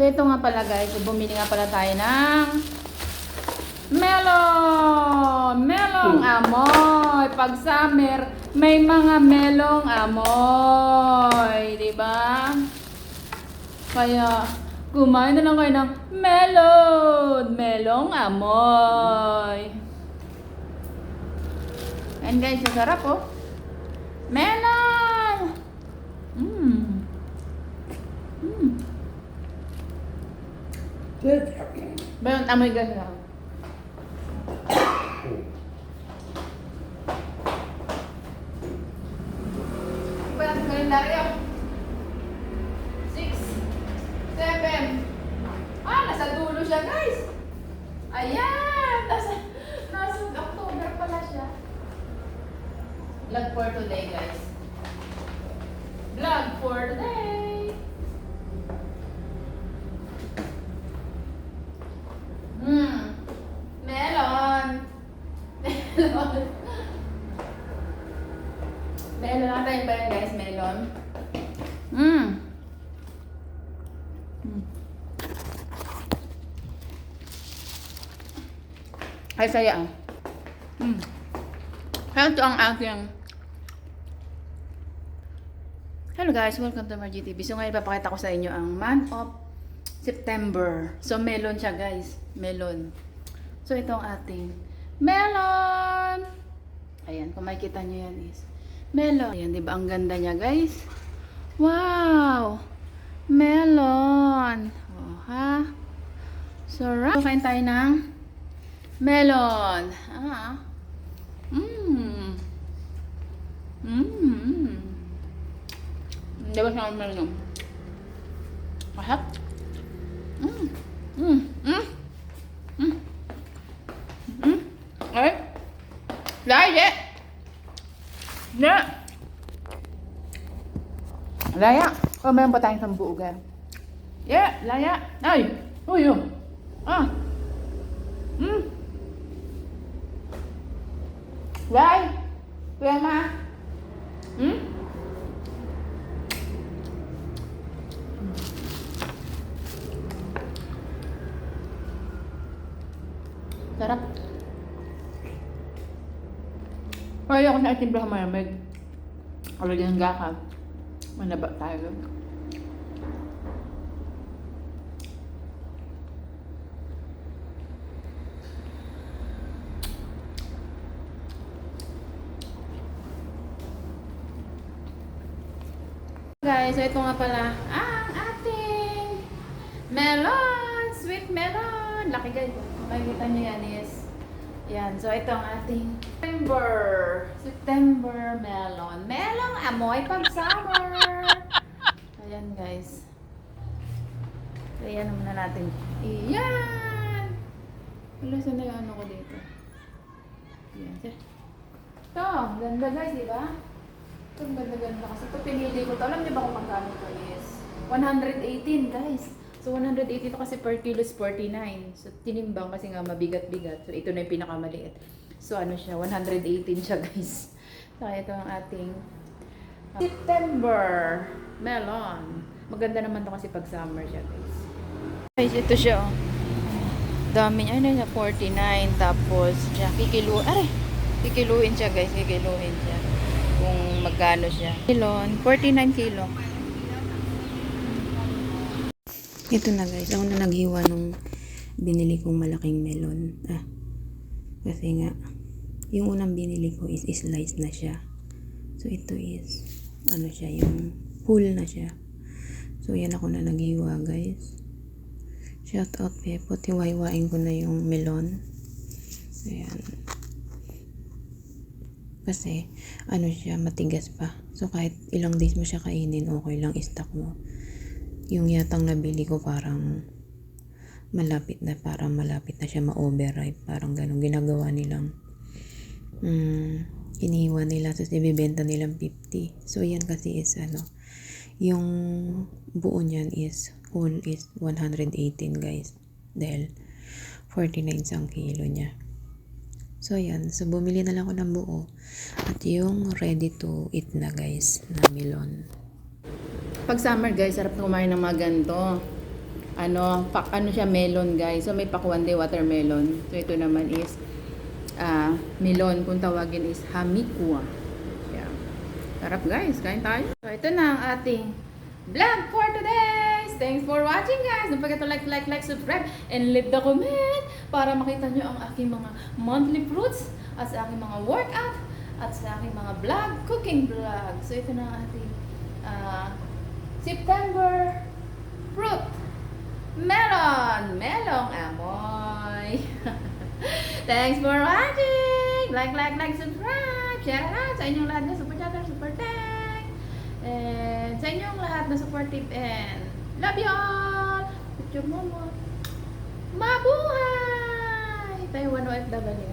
So ito nga pala guys, bumili nga pala tayo ng melon! Melong amoy! Pag summer, may mga melong amoy. Diba? Kaya, kumain na lang kayo ng melon! Melong amoy. And guys, ang sarap oh. Melon! Melon amoy guys. Iba natin kalendaryo. 6, 7. Nasa dulo siya guys. Ayan! Nasa October pala siya. Vlog for today guys. Vlog for today. Melon. Melon. Melon natin ba yun guys? Melon. Ay saya ah. Ito ang aking. Hello guys, welcome to MarGTV. So ngayon papakita ko sa inyo ang month of September. So melon siya guys, melon. So ito ang ating melon. Ayan, kung makikita nyo yan is melon. Ayan, di ba ang ganda niya guys? Wow! Melon. Oh, ha? Sarap. So kain tayo ng melon. Di ba siya ang melon? Mahap? Okay? Laya! Na! Laya! Oh, meron pa tayong sambuo, guys. Yeah! Laya! Ay! Uy! Lay! Kuya ma! Sarap. Kaya ako na itimplahan malamig. Already ng gaka. Manaba tayo. Guys, so ito nga pala ang ating melon! Sweet melon! Laki guys. Makikita nyo yan is yan. So ito ang ating September melon. Melon amoy pag summer! Ayan guys. So yan muna natin. Iyan! Wala saan na yung ano ko dito. Yan. Ito, ganda guys, di ba? Ito, ganda-ganda kasi ito pinili ko. Alam niyo ba kung magkano ito is? 118 guys. So 118 ito kasi per kilo is 49. So tinimbang kasi nga mabigat-bigat. So ito na yung pinakamaliit. So ano siya, 118 siya guys. So ito ang ating September melon. Maganda naman to kasi pag summer siya guys. Guys, ito siya oh. Dami niya. Ano niya, 49. Tapos siya, kikiluin siya guys. Kikiluin siya. Kung magkano siya. Melon, 49 kilo. Ito na guys, ako na naghiwa nung binili kong malaking melon. Kasi nga, yung unang binili ko is slice na siya. So ito is, ano siya, yung full na siya. So yan ako na naghiwa guys. Shout out Pepo, tiwaiwain ko na yung melon. Ayan. Kasi, ano siya, matigas pa. So kahit ilang days mo siya kainin, okay lang, stock mo. Yung yatang nabili ko parang malapit na siya ma-overripe. Parang ganun ginagawa nilang iniwan nila tapos ibibenta nilang 50. So yan kasi is ano, yung buo niyan is whole is 118 guys. Dahil 49 ang kilo niya. So yan, so bumili na lang ako ng buo at yung ready to eat na guys na melon. Pag summer guys, sarap na kumain ng mga ganito. ano siya, melon guys. So may pakuan din watermelon. So ito naman is melon, kung tawagin is hamikwa. Yeah. Sarap guys, kain tayo. So ito na ang ating vlog for today. Thanks for watching guys. Don't forget to like, subscribe, and leave the comment para makita nyo ang aking mga monthly fruits at sa aking mga workout at sa aking mga vlog, cooking vlog. So ito na ang ating September fruit. Melong amoy. Thanks for watching. Like, subscribe, share out sa inyong lahat na super chatter, super thanks. And sa inyong lahat na supportive and love you all. Picture mo. Mabuhay! Taiwan OFW.